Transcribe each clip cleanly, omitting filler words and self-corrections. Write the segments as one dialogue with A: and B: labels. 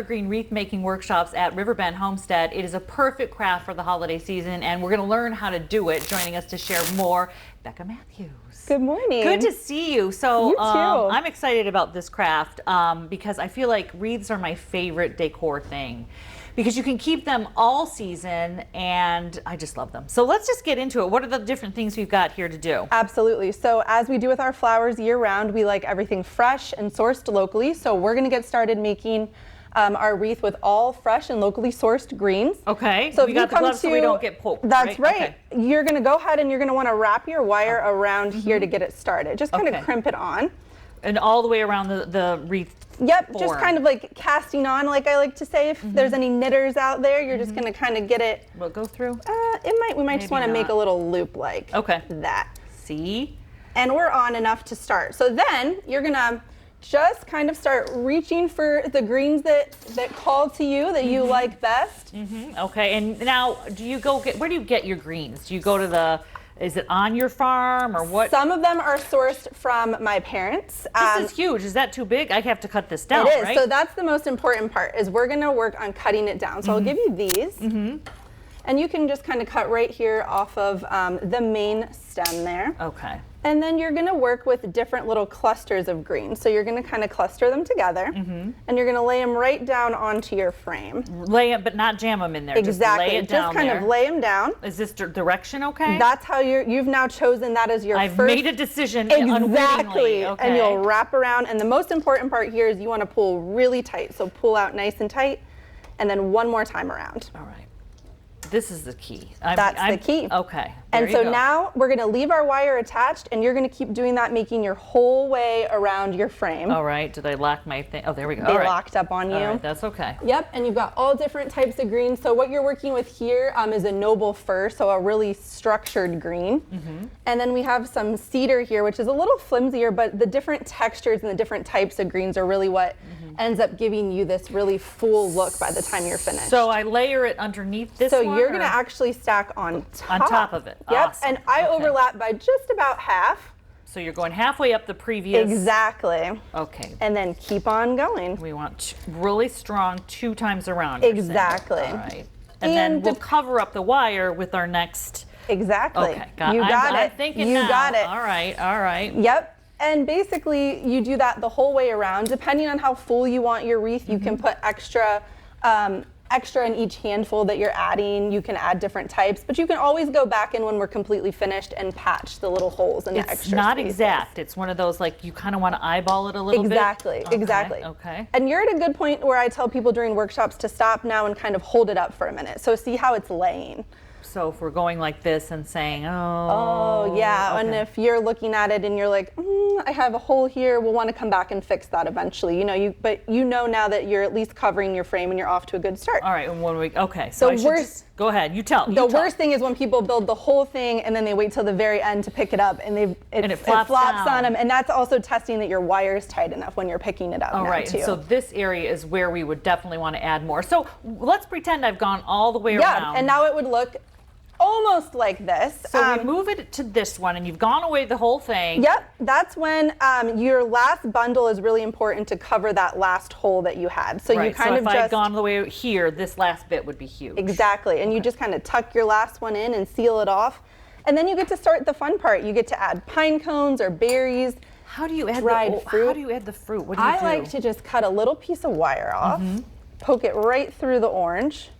A: Green wreath making workshops at Riverbend Homestead. It is a perfect craft for the holiday season, and we're going to learn how to do it. Joining us to share more, Becca Matthews.
B: Good morning.
A: Good to see you. So
B: You too.
A: I'm excited about this craft because I feel like wreaths are my favorite decor thing, because you can keep them all season, and I just love them. So let's just get into it. What are the different things we've got here to do?
B: Absolutely. So as we do with our flowers year round, we like everything fresh and sourced locally. So we're going to get started making our wreath with all fresh and locally sourced greens.
A: Okay.
B: So
A: we got the gloves so we don't get poked.
B: That's right.
A: Okay.
B: You're going to go ahead and you're going to want to wrap your wire around here to get it started. Just kind of crimp it on.
A: And all the way around the wreath.
B: Yep,
A: form.
B: just kind of like casting on, like I like to say. If there's any knitters out there, you're just going to kind of get it.
A: Will it go through?
B: We might just want to make a little loop like that.
A: See?
B: And we're on enough to start. So then you're going to just kind of start reaching for the greens that call to you, that you like best.
A: Okay, and now where do you get your greens? Do you go to is it on your farm or what?
B: Some of them are sourced from my parents.
A: This is huge. Is that too big? I have to cut this down,
B: It is.
A: right?
B: So that's the most important part, is we're gonna work on cutting it down. So I'll give you these. And you can just kind of cut right here off of the main stem there.
A: Okay.
B: And then you're going to work with different little clusters of greens. So you're going to kind of cluster them together, and you're going to lay them right down onto your frame.
A: Lay it, but not jam them in there.
B: Exactly.
A: Just lay it down
B: kind of lay them down.
A: Is this direction okay?
B: That's how you've now chosen that as your
A: I've
B: first.
A: made a decision.
B: Exactly.
A: Okay.
B: And you'll wrap around. And the most important part here is you want to pull really tight. So pull out nice and tight, and then one more time around.
A: All right. This is the key.
B: That's the key.
A: Okay.
B: And so now we're going to leave our wire attached, and you're going to keep doing that, making your whole way around your frame.
A: All right. Did I lock my thing? Oh, there we go.
B: They locked up on you.
A: All right. That's okay.
B: Yep. And you've got all different types of greens. So what you're working with here is a noble fir, so a really structured green. And then we have some cedar here, which is a little flimsier, but the different textures and the different types of greens are really what ends up giving you this really full look by the time you're finished.
A: So I layer it underneath this one?
B: So you're going to actually stack on top.
A: On top of it.
B: Yep.
A: Awesome.
B: And I overlap by just about half.
A: So you're going halfway up the previous.
B: Exactly.
A: Okay.
B: And then keep on going.
A: We want really strong 2 times around.
B: Exactly.
A: All right. And then we'll cover up the wire with our next.
B: Exactly.
A: Okay.
B: You got it.
A: I'm thinking
B: you
A: now.
B: got it.
A: All right. All right.
B: Yep. And basically, you do that the whole way around. Depending on how full you want your wreath, you can put extra in each handful that you're adding. You can add different types, but you can always go back in when we're completely finished and patch the little holes in the extra
A: It's not
B: spaces.
A: exact. It's one of those, like, you kind of want to eyeball it a little
B: Exactly,
A: bit.
B: exactly.
A: Okay.
B: And you're at a good point where I tell people during workshops to stop now and kind of hold it up for a minute. So see how it's laying.
A: So if we're going like this and saying,
B: oh yeah,
A: okay.
B: And if you're looking at it and you're like, I have a hole here, we'll want to come back and fix that eventually. But you know now that you're at least covering your frame and you're off to a good start.
A: All right, and when so I should just go ahead. You tell.
B: The worst thing is when people build the whole thing and then they wait till the very end to pick it up, and it flops on them, and that's also testing that your wire is tight enough when you're picking it up.
A: All right,
B: too.
A: and so this area is where we would definitely want to add more. So let's pretend I've gone all the way around.
B: Yeah, and now it would look almost like this.
A: So we move it to this one, and you've gone away the whole thing.
B: Yep, that's when your last bundle is really important to cover that last hole that you had. So you kind of
A: if I had gone all the way here, this last bit would be huge.
B: Exactly, and you just kind of tuck your last one in and seal it off. And then you get to start the fun part. You get to add pine cones or berries.
A: How do you add
B: dried fruit?
A: How do you add the fruit? What do you do?
B: I like to just cut a little piece of wire off, poke it right through the orange.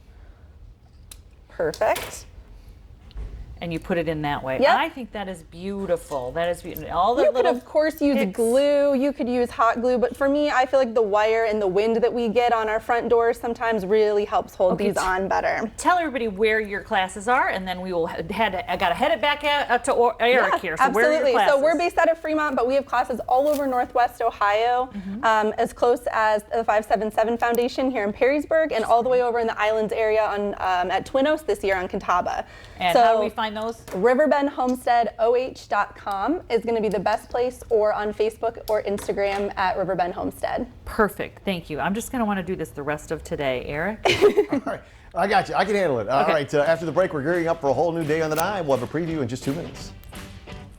B: Perfect.
A: And you put it in that way.
B: Yep.
A: I think that is beautiful. That is beautiful. All the
B: you
A: little
B: could, of course, use glue. You could use hot glue. But for me, I feel like the wire and the wind that we get on our front doors sometimes really helps hold these on better.
A: Tell everybody where your classes are, and then we will I got to head it back to Eric here. So
B: absolutely.
A: Where are your classes?
B: So we're based out of Fremont, but we have classes all over Northwest Ohio, as close as the 577 Foundation here in Perrysburg, and all the way over in the Islands area at Twin Oaks this year on Catawba.
A: And how do we find those?
B: RiverbendHomesteadOH.com is going to be the best place, or on Facebook or Instagram at Riverbend Homestead.
A: Perfect. Thank you. I'm just going to want to do this the rest of today. Eric?
C: All right. I got you. I can handle it. All right. After the break, we're gearing up for a whole new day on the dime. We'll have a preview in just 2 minutes.